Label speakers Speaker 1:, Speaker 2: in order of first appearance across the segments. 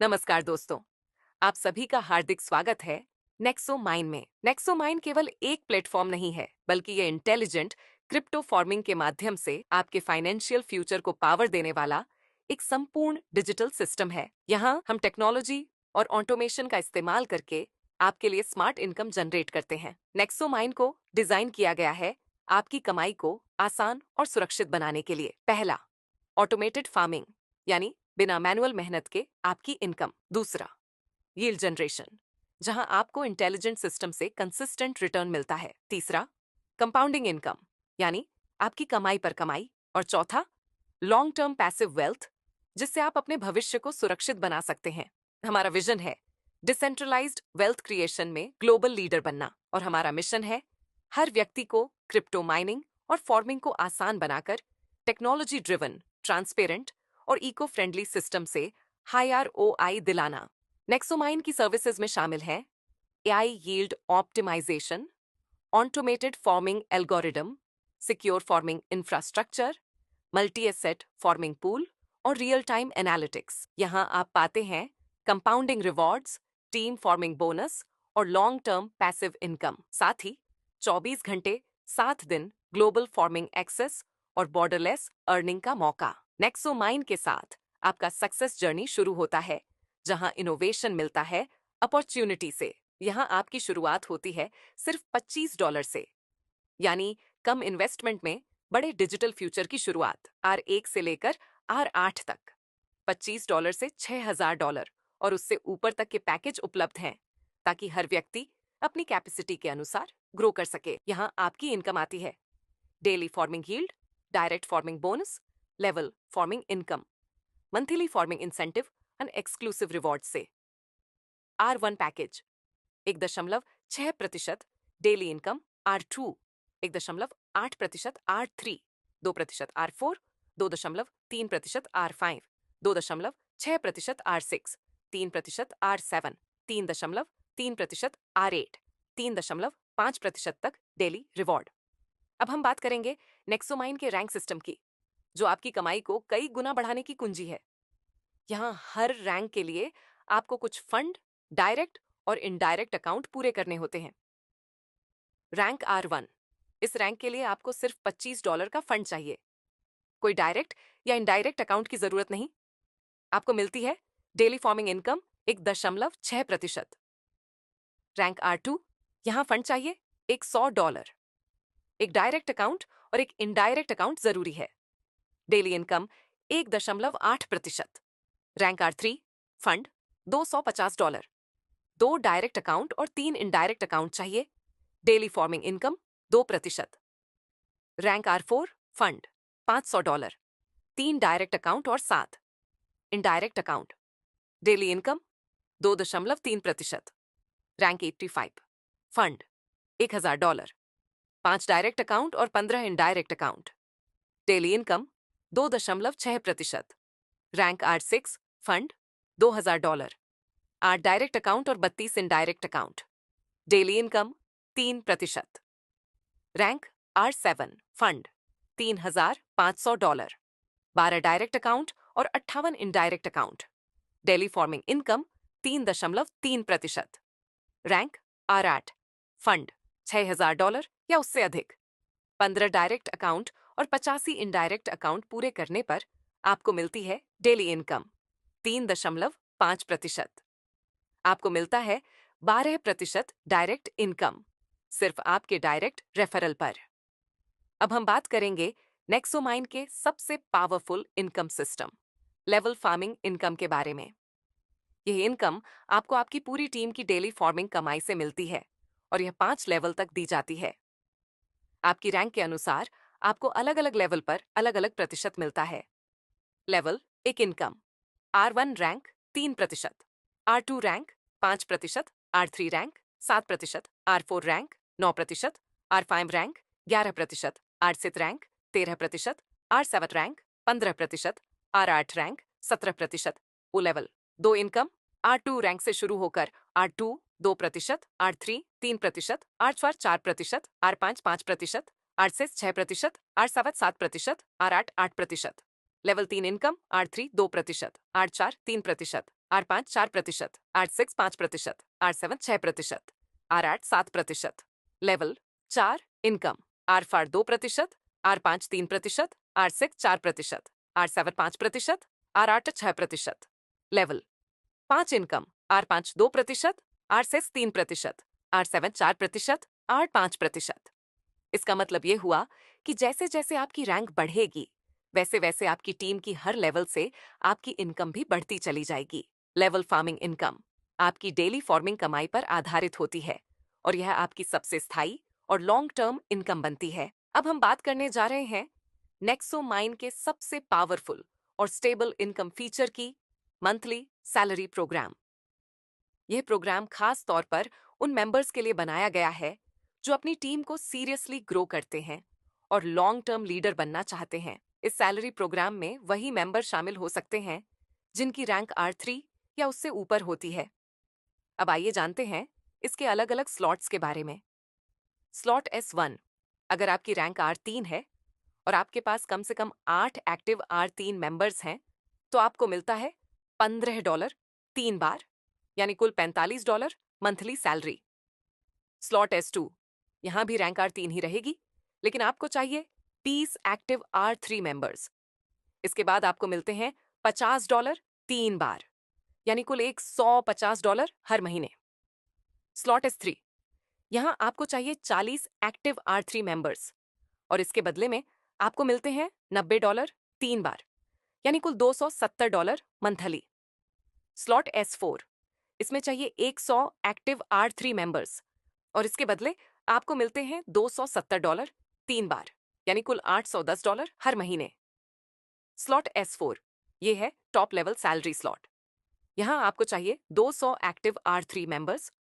Speaker 1: नमस्कार दोस्तों, आप सभी का हार्दिक स्वागत है नेक्सो माइन में। नेक्सो माइन केवल एक प्लेटफॉर्म नहीं है, बल्कि ये इंटेलिजेंट क्रिप्टो फार्मिंग के माध्यम से आपके फाइनेंशियल फ्यूचर को पावर देने वाला एक संपूर्ण डिजिटल सिस्टम है। यहाँ हम टेक्नोलॉजी और ऑटोमेशन का इस्तेमाल करके आपके लिए स्मार्ट इनकम जनरेट करते हैं। नेक्सो माइन को डिजाइन किया गया है आपकी कमाई को आसान और सुरक्षित बनाने के लिए। पहला, ऑटोमेटेड फार्मिंग, यानी बिना मैनुअल मेहनत के आपकी इनकम। दूसरा, यील्ड जनरेशन, जहां आपको इंटेलिजेंट सिस्टम से कंसिस्टेंट रिटर्न मिलता है। तीसरा, कंपाउंडिंग इनकम, यानी आपकी कमाई पर कमाई। और चौथा, लॉन्ग टर्म पैसिव वेल्थ, जिससे आप अपने भविष्य को सुरक्षित बना सकते हैं। हमारा विजन है डिसेंट्रलाइज्ड वेल्थ क्रिएशन में ग्लोबल लीडर बनना, और हमारा मिशन है हर व्यक्ति को क्रिप्टो माइनिंग और फार्मिंग को आसान बनाकर टेक्नोलॉजी ड्रिवन, ट्रांसपेरेंट और इको फ्रेंडली सिस्टम से हाई ROI दिलाना। नेक्सोमाइन की सर्विसेज में शामिल हैं AI yield optimisation, automated farming algorithm, secure farming infrastructure, multi asset farming pool और रियल टाइम एनालिटिक्स। यहाँ आप पाते हैं compounding rewards, team farming bonus और लॉन्ग टर्म पैसिव इनकम। साथ ही 24 घंटे 7 दिन ग्लोबल फार्मिंग एक्सेस और बॉर्डरलेस अर्निंग का मौका। नेक्सोमाइन के साथ आपका सक्सेस जर्नी शुरू होता है, जहां इनोवेशन मिलता है अपॉर्चुनिटी से। यहाँ आपकी शुरुआत होती है सिर्फ $25 से, यानी कम इन्वेस्टमेंट में बड़े डिजिटल फ्यूचर की शुरुआत। R1 से लेकर R8 तक $25 से $6,000 और उससे ऊपर तक के पैकेज उपलब्ध हैं, ताकि हर व्यक्ति अपनी कैपेसिटी के अनुसार ग्रो कर सके। यहाँ आपकी इनकम आती है daily farming yield, direct farming bonus, level farming income, monthly farming incentive and exclusive reward से। R1 package 1.6% daily income, R2 1.8%, R3 2% R4 2.3% R5 2.6% R6 3% R7 3.3% R8 3.5% तक डेली रिवॉर्ड। अब हम बात करेंगे नेक्सोमाइन के रैंक सिस्टम की, जो आपकी कमाई को कई गुना बढ़ाने की कुंजी है। यहाँ हर रैंक के लिए आपको कुछ फंड, डायरेक्ट और इनडायरेक्ट अकाउंट पूरे करने होते हैं। रैंक R1, इस रैंक के लिए आपको सिर्फ $25 का फंड चाहिए। कोई डायरेक्ट या इनडायरेक्ट अकाउंट की जरूरत नहीं। आपको मिलती है daily farming income 1.6%। Rank R2, यहाँ फंड चाहिए $100। एक डायरेक्ट अकाउंट और एक इनडायरेक्ट अकाउंट जरूरी है। Daily income 1.8%। Rank R3, fund $250, 2 direct account और 3 इनडायरेक्ट अकाउंट चाहिए। Daily farming income 2%। Rank R4, fund $500, 3 direct account और 7 indirect account. Daily income 2.3%। Rank 85, fund $1,000, 5 direct account और 15 indirect account. Daily income 2.6%। Rank R6, fund $2,000, 8 direct account और 32 indirect account. Daily income 3%। Rank R7, fund $3,500, 12 direct account और 58 indirect account. Daily farming income 3.3%। Rank R8, fund $6,000 या उससे अधिक, 15 direct account और 85 indirect account पूरे करने पर आपको मिलती है डेली इनकम 3.5%। आपको मिलता है 12% डायरेक्ट इनकम, सिर्फ आपके डायरेक्ट रेफरल पर। अब हम बात करेंगे नेक्सोमाइन के सबसे powerful income system, level farming income के बारे में। यह इनकम आपको आपकी पूरी टीम की डेली फार्मिंग कमाई से मिलती है, और यह 5 लेवल तक दी जाती है। आपकी रैंक के अनुसार आपको अलग अलग लेवल पर अलग अलग प्रतिशत मिलता है। लेवल एक income, R1 rank 3%, R2 rank 5%, R3 rank 7%, R4 rank 9%, R5 rank 11%, R6 rank 13%, R7 rank 15%, R8 rank 17%। ओ लेवल 2 इनकम, R2 रैंक से शुरू होकर R2 2%, R3 3%, R4 4%, R5 5%, R6 6%, R7 7%, R8 8%। Level 3 income, R3 2%, R4 3%, R5 4%, R6 5%, R7 6%, R8 7%। Level 4 income, R4 2%, R5 3%, R6 4%, R7 5%, R8 6%। Level 5 income, R5 2%, R6 3%, R7 4%, R8 5%। इसका मतलब ये हुआ कि जैसे जैसे आपकी रैंक बढ़ेगी, वैसे वैसे आपकी टीम की हर लेवल से आपकी इनकम भी बढ़ती चली जाएगी। लेवल फार्मिंग इनकम आपकी डेली फार्मिंग कमाई पर आधारित होती है और यह आपकी सबसे स्थायी और लॉन्ग टर्म इनकम बनती है। अब हम बात करने जा रहे हैं नेक्सो माइन के सबसे पावरफुल और स्टेबल इनकम फीचर की, मंथली सैलरी प्रोग्राम। यह प्रोग्राम खास तौर पर उन मेंबर्स के लिए बनाया गया है जो अपनी टीम को सीरियसली ग्रो करते हैं और लॉन्ग टर्म लीडर बनना चाहते हैं। इस सैलरी प्रोग्राम में वही मेंबर शामिल हो सकते हैं जिनकी रैंक R3 या उससे ऊपर होती है। अब आइए जानते हैं इसके अलग अलग स्लॉट्स के बारे में। स्लॉट S1, अगर आपकी रैंक R3 है और आपके पास कम से कम 8 एक्टिव R3 मेंबर्स हैं, तो आपको मिलता है $15 3 बार, यानी कुल $45 मंथली सैलरी। स्लॉट S2, यहां भी रैंक R3 ही रहेगी, लेकिन आपको चाहिए 20 एक्टिव R3 मेंबर्स। इसके बाद आपको मिलते हैं $50 3 बार, यानी कुल $150 हर महीने। स्लॉट S3, यहां आपको चाहिए 40 एक्टिव R3 मेंबर्स और इसके बदले में आपको मिलते हैं $90 3 बार, यानी कुल $270 मंथली। स्लॉट S4, इसमें चाहिए 100 एक्टिव R3 मेंबर्स और इसके बदले आपको मिलते हैं $270 3 बार, यानी कुल $810 हर महीने। स्लॉट S4, ये है टॉप लेवल सैलरी स्लॉट। यहां आपको चाहिए 200 एक्टिव R3 मेंबर्स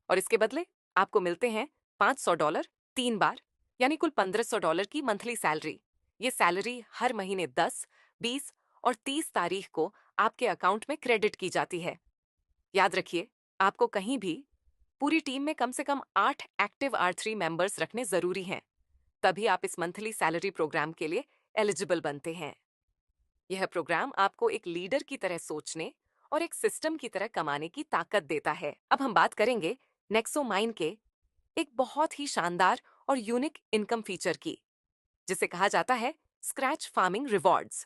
Speaker 1: और इसके बदले आपको मिलते हैं $500 3 बार, यानी कुल $1500 की मंथली सैलरी। ये सैलरी हर महीने 10, 20 और 30 तारीख को आपके अकाउंट में क्रेडिट की जाती है। याद रखिए, आपको कहीं भी पूरी टीम में कम से कम 8 एक्टिव R3 मेंबर्स रखने जरूरी हैं, तभी आप इस मंथली सैलरी प्रोग्राम के लिए एलिजिबल बनते हैं। यह प्रोग्राम आपको एक लीडर की तरह सोचने और एक सिस्टम की तरह कमाने की ताकत देता है। अब हम बात करेंगे नेक्सो माइन के एक बहुत ही शानदार और यूनिक इनकम फीचर की, जिसे कहा जाता है स्क्रैच फार्मिंग रिवॉर्ड्स।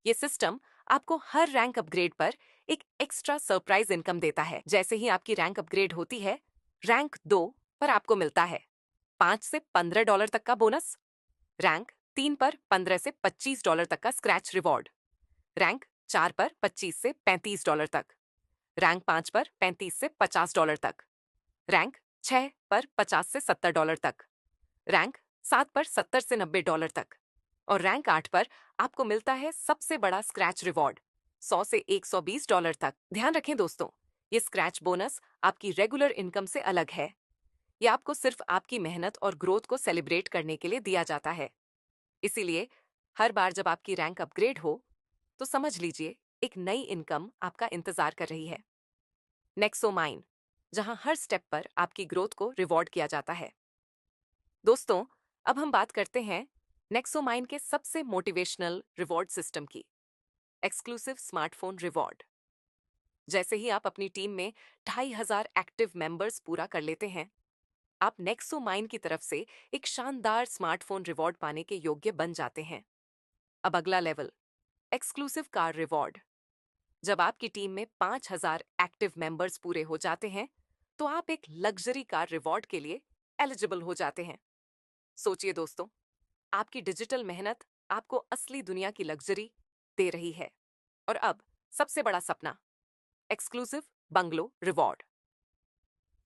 Speaker 1: ये सिस्टम आपको हर रैंक अपग्रेड पर एक एक्स्ट्रा सरप्राइज इनकम देता है। जैसे ही आपकी रैंक अपग्रेड होती है, रैंक 2 पर आपको मिलता है $5 से $15 तक का बोनस, रैंक 3 पर $15 से $25 तक का स्क्रैच रिवॉर्ड, रैंक 4 पर $25 से $35 तक, रैंक 5 पर $35 से $50 तक, रैंक 6 पर $50 से $70 तक, रैंक 7 पर $70 से $90 तक और रैंक 8 पर आपको मिलता है सबसे बड़ा स्क्रैच रिवॉर्ड $100 से $120 तक। ध्यान रखें दोस्तों, ये स्क्रैच बोनस आपकी रेगुलर इनकम से अलग है। ये आपको सिर्फ आपकी मेहनत और ग्रोथ को सेलिब्रेट करने के लिए दिया जाता है। इसीलिए हर बार जब आपकी रैंक अपग्रेड हो, तो समझ लीजिए एक नई इनकम आपका इंतजार कर रही है। नेक्सो माइन, जहां हर स्टेप पर आपकी ग्रोथ को रिवॉर्ड किया जाता है। दोस्तों, अब हम बात करते हैं नेक्सो माइन के सबसे मोटिवेशनल रिवॉर्ड सिस्टम की, एक्सक्लूसिव स्मार्टफोन रिवॉर्ड। जैसे ही आप अपनी टीम में 2500 एक्टिव मेंबर्स पूरा कर लेते हैं, आप नेक्सो माइन की तरफ से एक शानदार स्मार्टफोन रिवॉर्ड पाने के योग्य बन जाते हैं। अब अगला लेवल, एक्सक्लूसिव कार रिवॉर्ड। जब आपकी टीम में 5000 एक्टिव मेंबर्स पूरे हो जाते हैं, तो आप एक लग्जरी कार रिवॉर्ड के लिए एलिजिबल हो जाते हैं। सोचिए दोस्तों, आपकी डिजिटल मेहनत आपको असली दुनिया की लग्जरी दे रही है। और अब सबसे बड़ा सपना, एक्सक्लूसिव बंगलो रिवॉर्ड।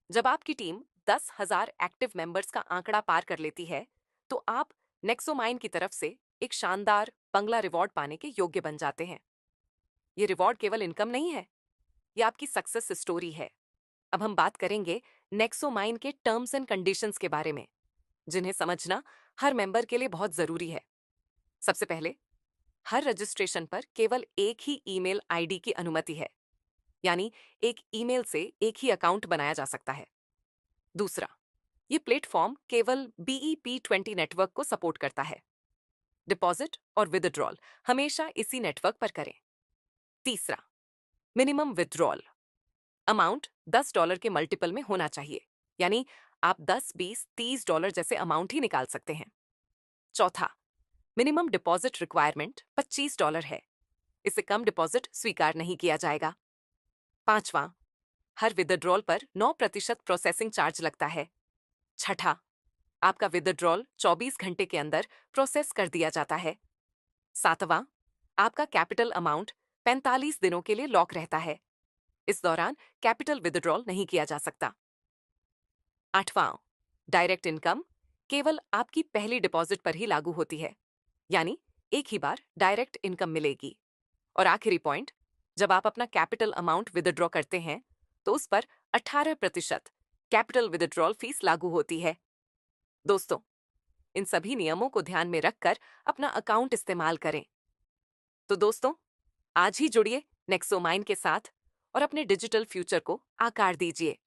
Speaker 1: जब आपकी टीम 10,000 एक्टिव मेंबर्स का आंकड़ा पार कर लेती है, तो आप नेक्सोमाइन की तरफ से एक शानदार बंगला रिवॉर्ड पाने के योग्य बन जाते हैं। ये रिवॉर्ड केवल इनकम नहीं है, ये आपकी सक्सेस स्टोरी है। अब हम बात करेंगे नेक्सोमाइन के टर्म्स एंड कंडीशंस के बारे में, जिन्हें समझना हर मेंबर के लिए बहुत जरूरी है। सबसे पहले, हर रजिस्ट्रेशन पर केवल एक ही ईमेल आईडी की अनुमति है, यानी एक ईमेल से एक ही अकाउंट बनाया जा सकता है। दूसरा, ये प्लेटफॉर्म केवल BEP20 नेटवर्क को सपोर्ट करता है। डिपॉजिट और विदड्रॉल हमेशा इसी नेटवर्क पर करें। तीसरा, मिनिमम विथड्रॉल अमाउंट $10 के मल्टीपल में होना चाहिए, यानी आप 10, 20, $30 जैसे अमाउंट ही निकाल सकते हैं। चौथा, मिनिमम डिपॉजिट रिक्वायरमेंट $25 है। इससे कम डिपॉजिट स्वीकार नहीं किया जाएगा। पांचवा, हर विदड्रॉल पर 9% प्रोसेसिंग चार्ज लगता है। छठा, आपका विदड्रॉल 24 घंटे के अंदर प्रोसेस कर दिया जाता है। सातवां, आपका कैपिटल अमाउंट 45 दिनों के लिए लॉक रहता है। इस दौरान कैपिटल विदड्रॉल नहीं किया जा सकता। आठवां, डायरेक्ट इनकम केवल आपकी पहली डिपॉजिट पर ही लागू होती है, यानी एक ही बार डायरेक्ट इनकम मिलेगी। और आखिरी पॉइंट, जब आप अपना कैपिटल अमाउंट विदड्रॉ करते हैं तो उस पर 18% कैपिटल विदड्रॉल फीस लागू होती है। दोस्तों, इन सभी नियमों को ध्यान में रखकर अपना अकाउंट इस्तेमाल करें। तो दोस्तों, आज ही जुड़िए नेक्सोमाइन के साथ और अपने डिजिटल फ्यूचर को आकार दीजिए।